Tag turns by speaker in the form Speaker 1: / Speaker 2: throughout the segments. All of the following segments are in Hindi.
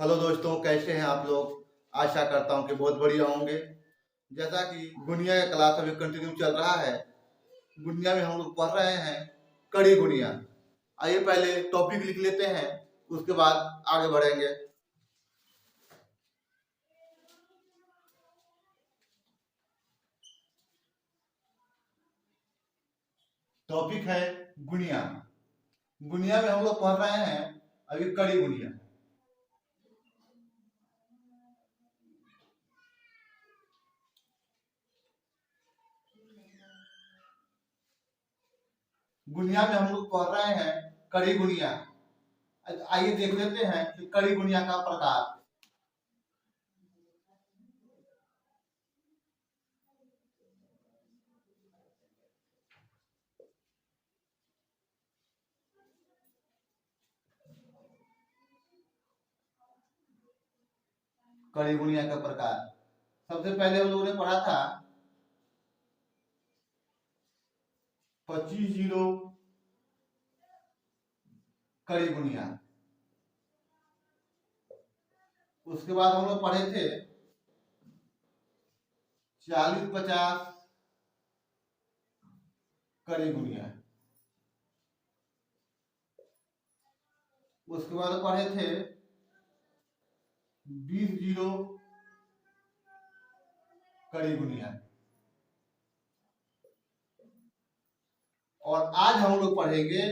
Speaker 1: हेलो दोस्तों, कैसे हैं आप लोग। आशा करता हूं कि बहुत बढ़िया होंगे। जैसा कि गुनिया का क्लास अभी कंटिन्यू चल रहा है। गुनिया में हम लोग पढ़ रहे हैं कड़ी गुनिया। आइए पहले टॉपिक लिख लेते हैं, उसके बाद आगे बढ़ेंगे। टॉपिक है गुनिया। गुनिया में हम लोग पढ़ रहे हैं अभी कड़ी गुनिया। गुनिया में हम लोग पढ़ रहे हैं कड़ी गुनिया। आइए देख लेते हैं कि कड़ी गुनिया का प्रकार। कड़ी गुनिया का प्रकार सबसे पहले हम लोगों ने पढ़ा था 25 जीरो कड़ी गुनिया। उसके बाद हम लोग पढ़े थे 40-50 कड़ी गुनिया। उसके बाद पढ़े थे 20 जीरो कड़ी गुनिया। और आज हम लोग पढ़ेंगे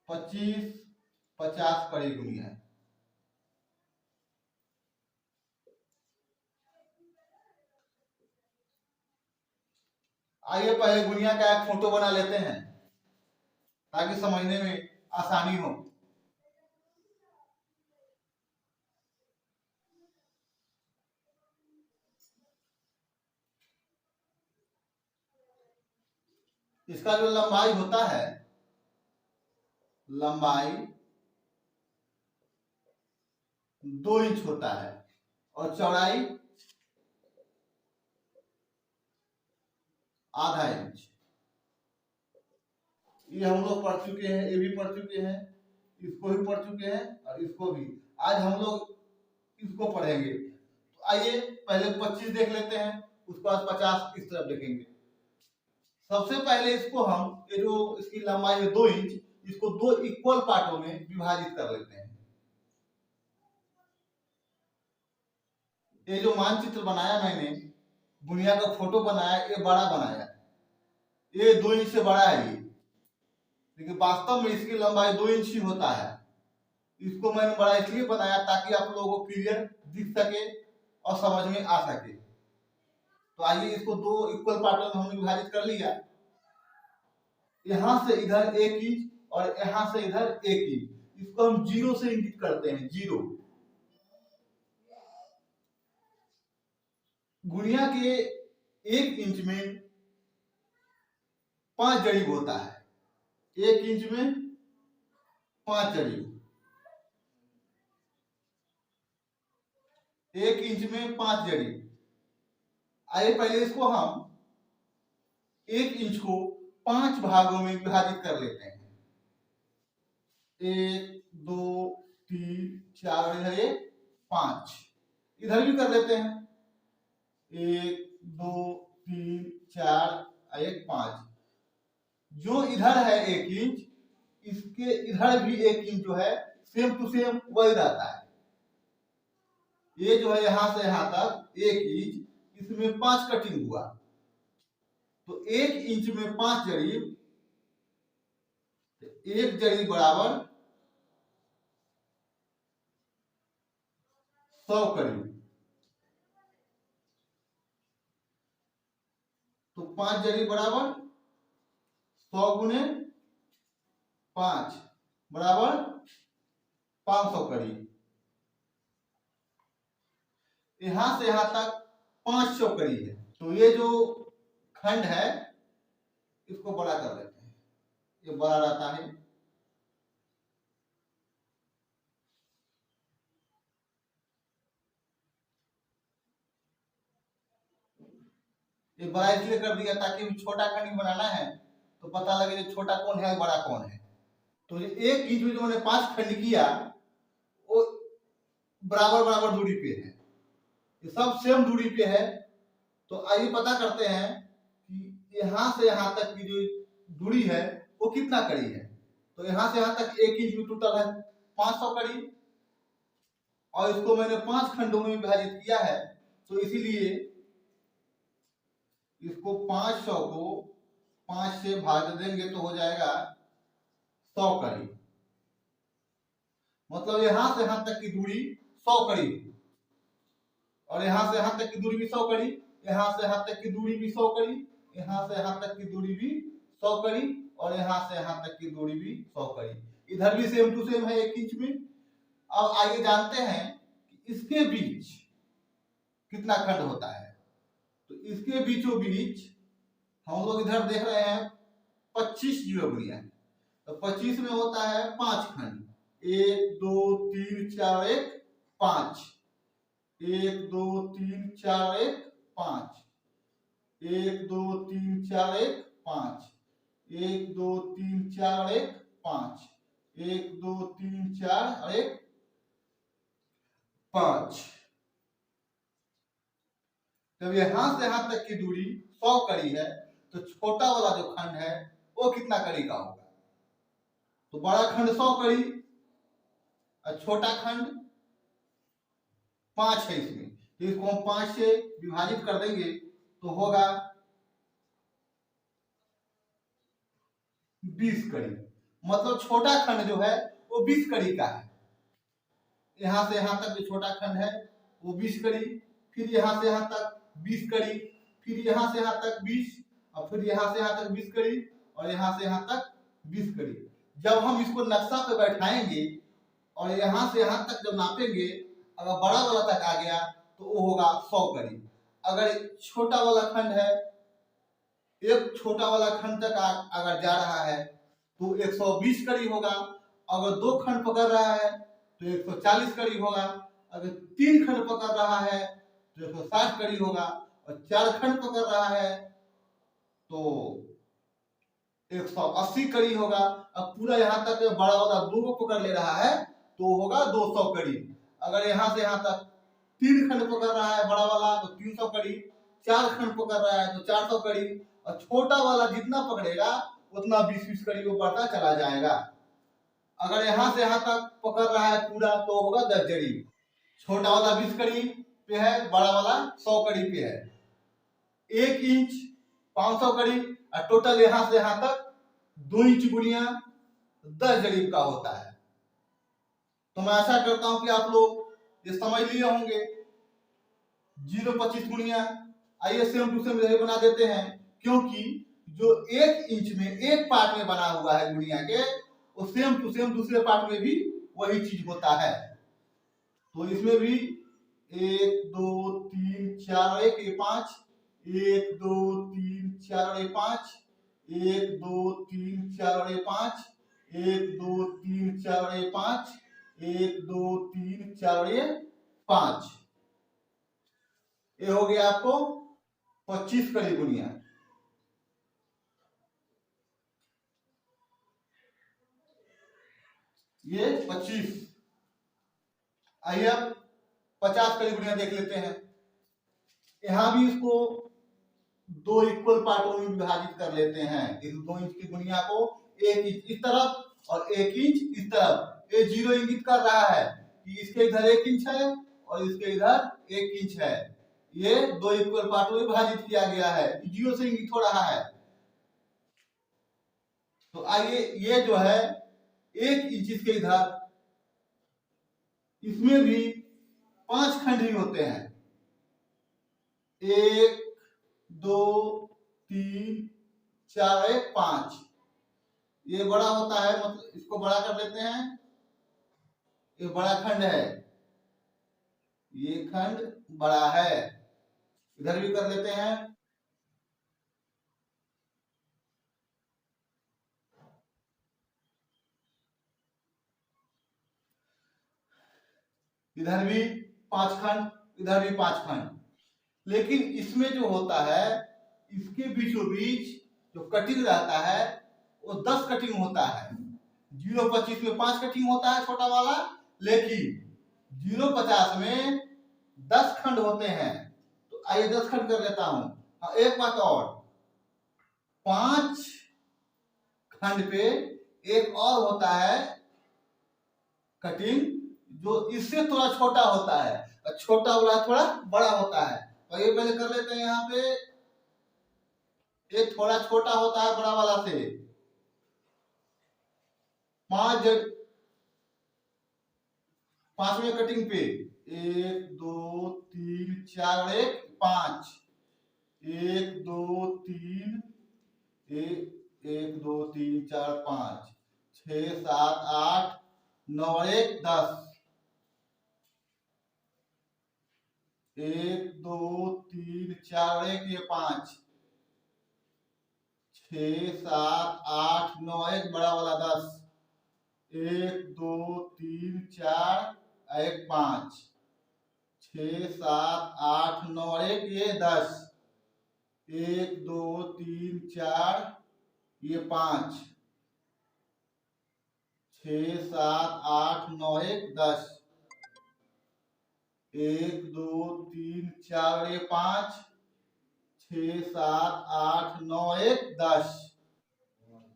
Speaker 1: 25-50 कड़ी गुनिया। आइए पहले गुनिया का एक फोटो बना लेते हैं ताकि समझने में आसानी हो। इसका जो लंबाई होता है, लंबाई 2 इंच होता है और चौड़ाई आधा इंच। ये हम लोग पढ़ चुके हैं, ये भी पढ़ चुके हैं, इसको भी पढ़ चुके हैं और इसको भी। आज हम लोग इसको पढ़ेंगे। तो आइए पहले 25 देख लेते हैं, उसके बाद 50 इस तरफ देखेंगे। सबसे पहले इसको हम, ये जो इसकी लंबाई है 2 इंच, इसको 2 इक्वल पार्टों में विभाजित कर लेते हैं। ये जो मानचित्र बनाया मैंने, गुनिया का फोटो बनाया, ये बड़ा बनाया, ये 2 इंच से बड़ा है ये, लेकिन वास्तव में इसकी लंबाई 2 इंच ही होता है। इसको मैंने बड़ा इसलिए बनाया ताकि आप लोगों को क्लियर दिख सके और समझ में आ सके। तो आइए इसको 2 इक्वल पार्टों में हमने विभाजित कर लिया। यहां से इधर 1 इंच और यहां से इधर 1 इंच। इसको हम जीरो से इंगित करते हैं, जीरो। गुनिया के 1 इंच में 5 जरीब होता है। 1 इंच में 5 जरीब। 1 इंच में 5 जरीब। आइए पहले इसको हम 1 इंच को 5 भागों में विभाजित कर लेते हैं। 1 2 3 4 इधर ये 5। इधर भी कर लेते हैं, 1 2 3 4 1 5। जो इधर है 1 इंच, इसके इधर भी 1 इंच जो है सेम टू सेम वही रहता है। ये जो है यहां से यहां तक 1 इंच, इसमें 5 कटिंग हुआ। तो 1 इंच में 5 जरीब, 1 जरीब बराबर 100 करीब। तो 5 जरीब बराबर 100 गुने 5 बराबर 500 करीब। यहां से यहां तक 500 करीब है। तो ये जो खंड है इसको बड़ा कर लेते हैं, ये बड़ा रहता है। ये बड़ा इसलिए कर दिया ताकि छोटा खंड बनाना है तो पता लगे छोटा कौन है बड़ा कौन है। तो 1 इंच में जो मैंने 5 खंड किया, वो बराबर बराबर दूरी पे है, ये सब सेम दूरी पे है। तो आइए पता करते हैं कि यहाँ से यहाँ तक की जो दूरी है वो कितना कड़ी है। तो यहाँ से यहाँ तक 1 इंच में टोटल है 500 कड़ी, और इसको मैंने 5 खंडों में विभाजित किया है। तो इसीलिए इसको 500 को 5 से भाग देंगे तो हो जाएगा 100 कड़ी। मतलब यहाँ से यहाँ तक की दूरी 100 कड़ी, और यहाँ से यहाँ तक की दूरी भी 100 कड़ी, यहाँ से यहाँ तक की दूरी भी 100 कड़ी, यहाँ से यहाँ तक की दूरी भी 100 कड़ी, और यहाँ से यहाँ तक की दूरी भी 100 कड़ी। इधर भी सेम टू सेम है 1 इंच में। अब आइए जानते हैं कि इसके बीच कितना खंड होता है। तो इसके बीचों बीच हम लोग इधर देख रहे हैं 25 जीरो बुनिया, तो 25 में होता है 5 खंड, 1 2 3 4 1 5, 1 2 3 4 1 5, 1 2 3 4 1 5, 1 2 3 4 1 5, 1 2 3 4 1 5। जब यहाँ से यहाँ तक की दूरी 100 कड़ी है तो छोटा वाला जो खंड है वो कितना कड़ी का होगा। तो बड़ा खंड 100 कड़ी और छोटा खंड 5 है इसमें, तो इसको हम 5 से विभाजित कर देंगे तो होगा 20 कड़ी। मतलब छोटा खंड जो है वो 20 कड़ी का है। यहाँ से यहाँ तक जो छोटा खंड है वो 20 कड़ी, फिर यहाँ से यहाँ तक 20 कड़ी, फिर यहाँ से यहाँ तक 20, और फिर यहाँ से यहाँ तक 20 कड़ी, और यहाँ से यहाँ तक 20 कड़ी। जब हम इसको नक्शा पे बैठाएंगे और यहाँ से यहाँ तक जब नापेंगे, अगर बड़ा वाला तक आ गया तो वो होगा 100 कड़ी। अगर छोटा वाला खंड है, एक छोटा वाला खंड तक अगर जा रहा है तो 120 कड़ी होगा। अगर 2 खंड पकड़ रहा है तो 140 कड़ी होगा। अगर 3 खंड पकड़ रहा है तो 160 कड़ी होगा, और 4 खंड पकड़ रहा है तो 180 कड़ी होगा। अब पूरा यहाँ तक बड़ा वाला 2 को पकड़ ले रहा है तो होगा 200 कड़ी। अगर यहाँ से यहाँ तक 3 खंड पकड़ रहा है बड़ा वाला तो 300 कड़ी, 4 खंड पकड़ रहा है तो 400 कड़ी, और छोटा वाला जितना पकड़ेगा उतना 20-20 कड़ी वो बढ़ता चला जाएगा। अगर यहाँ से यहाँ तक पकड़ रहा है पूरा तो होगा 10 कड़ी। छोटा वाला 20 कड़ी पे है, बड़ा वाला 100 कड़ी पे है। 1 इंच 500 कड़ी, और टोटल यहाँ से यहाँ तक 2 इंच गुणिया 10 जरीब का होता है। तो मैं आशा करता हूं कि आप लोग ये समझ लिए होंगे। 0.25 गुणिया, आइए सेम टू सेम यही बना देते हैं, क्योंकि जो 1 इंच में एक पार्ट में बना हुआ है गुणिया के, वो सेम टू सेम दूसरे पार्ट में भी वही चीज होता है। तो इसमें भी 1 2 3 4 1 ये 5, 1 2 3 4 ये 5, 1 2 3 4 ये 5, 1 2 3 4 ये 5, 1 2 3 4 ये 5। ये हो गया आपको 25 कड़ी गुणिया। ये 25। आइए अब 50 कड़ी गुणिया देख लेते हैं। यहां भी इसको 2 इक्वल पार्टों में विभाजित कर लेते हैं। इस 2 इंच की गुणिया को 1 इंच इस तरफ और 1 इंच इस तरफ। ये 0 इंगित कर रहा है कि इसके इधर 1 इंच है और इसके इधर 1 इंच है। ये 2 इक्वल पार्टों में विभाजित किया गया है, 0 से इंगित हो रहा है। तो आइए ये जो है 1 इंच इसके इधर, इसमें भी 5 खंड ही होते हैं। 1 2 3 4 1 5। ये बड़ा होता है, मतलब इसको बड़ा कर लेते हैं। ये बड़ा खंड है, ये खंड बड़ा है। इधर भी कर लेते हैं। इधर भी 5 खंड, इधर भी 5 खंड। लेकिन इसमें जो होता है, इसके बीचों बीच जो कटिंग रहता है वो 10 कटिंग होता है। 0.25 में 5 कटिंग होता है छोटा वाला, लेकिन 050 में 10 खंड होते हैं। तो आइए 10 खंड कर लेता हूं। हाँ, एक बात और, 5 खंड पे एक और होता है कटिंग, जो इससे थोड़ा छोटा होता है, और छोटा वाला थोड़ा बड़ा होता है। तो ये पहले कर लेते हैं। यहाँ पे एक थोड़ा छोटा होता है बड़ा वाला से, 5वें कटिंग पे 1 2 3 4 और 1 5, 1 2 3 1 2 3 4 5 6 7 8 9 और 1 10, 1 2 3 4 और 1 ये 5 6 7 8 9 1 बड़ा वाला 10, 1 2 3 4 1 5 6 7 8 9 और 1 ये 10, 1 2 3 4 ये 5 6 7 8 9 1 10, 1 2 3 4 ये 5 6 7 8 9 1 10।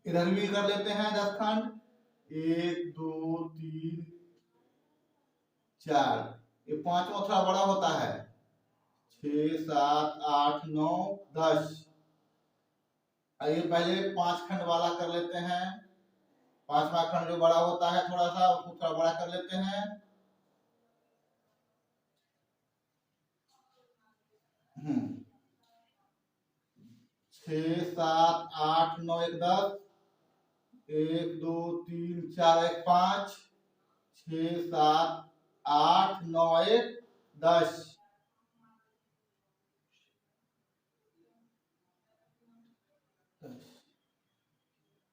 Speaker 1: इधर भी कर लेते हैं 10 खंड, 1 2 3 4, ये 5वां थोड़ा बड़ा होता है, 6 7 8 9 10। आइए पहले 5 खंड वाला कर लेते हैं। 5वां खंड जो बड़ा होता है थोड़ा सा, उसको थोड़ा बड़ा कर लेते हैं। 6 7 8 9 1 10, 1 2 3 4 1 5 6 7 8 9 1 10,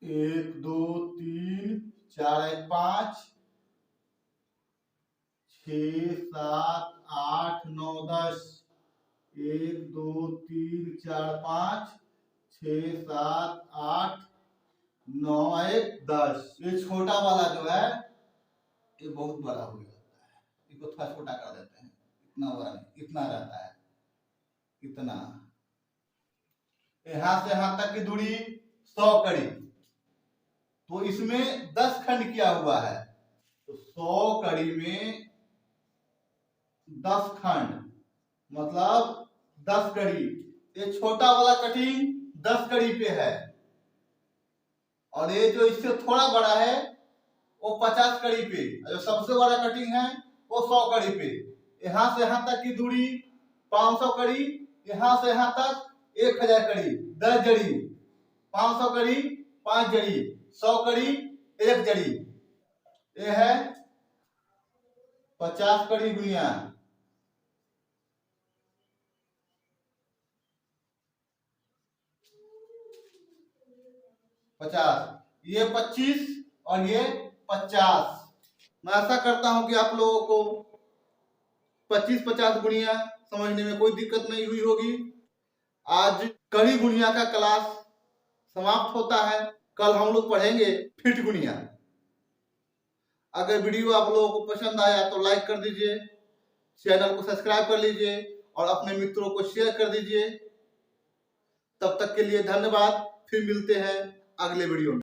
Speaker 1: 1 2 3 4 1 5 6 7 8 9 10, 1 2 3 4 5 6 7 8 9 1 10। ये छोटा वाला जो है ये बहुत बड़ा हो जाता है, इसको थोड़ा छोटा कर देते हैं। इतना बड़ा नहीं, इतना रहता है, इतना। यहाँ से यहाँ तक की दूरी 100 कड़ी, तो इसमें 10 खंड किया हुआ है, तो 100 कड़ी में 10 खंड मतलब 10 कड़ी। ये छोटा वाला कटिंग 10 कड़ी पे है, और ये जो इससे थोड़ा बड़ा है वो 50 कड़ी पे, जो सबसे बड़ा कटिंग है वो 100 कड़ी पे। यहाँ से यहाँ तक की दूरी 500 कड़ी, यहाँ से यहाँ तक 1000 कड़ी, 10 जड़ी, 500 कड़ी 5 जड़ी, 100 कड़ी 1 जड़ी। ये है 50 कड़ी गुनिया 50, ये 25 और ये 50। मैं आशा करता हूं कि आप लोगों को 25-50 गुणिया समझने में कोई दिक्कत नहीं हुई होगी। आज कड़ी गुणिया का क्लास समाप्त होता है। कल हम लोग पढ़ेंगे फिट गुणिया। अगर वीडियो आप लोगों को पसंद आया तो लाइक कर दीजिए, चैनल को सब्सक्राइब कर लीजिए और अपने मित्रों को शेयर कर दीजिए। तब तक के लिए धन्यवाद। फिर मिलते हैं अगले वीडियो में।